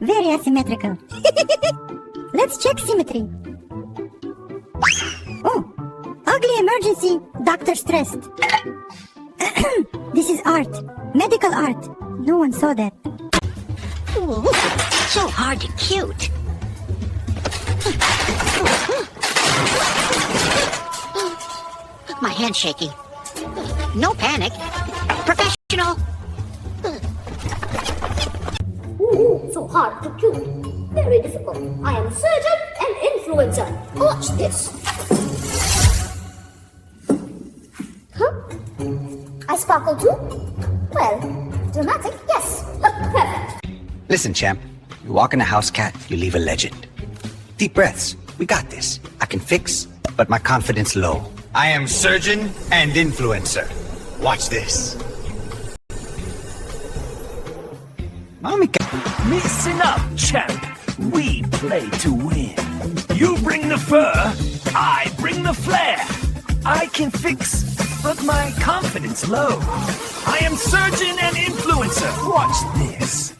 very asymmetrical. Let's check symmetry. Oh, ugly emergency, doctor stressed. This is art, medical art. No one saw that. Ooh, so hard to cute. My hand's shaky. No panic. Professional. Ooh, so hard to cute. Very difficult. I am surgeon and influencer. Watch this. Huh? I sparkle too? Well, dramatic, yes. Perfect. Listen, champ. You walk in a house cat, you leave a legend. Deep breaths. We got this. I can fix, but my confidence low. I am surgeon and influencer. Watch this. Mommy. Listen up, champ. We play to win. You bring the fur, I bring the flair. I can fix, but my confidence low. I am surgeon and influencer. Watch this.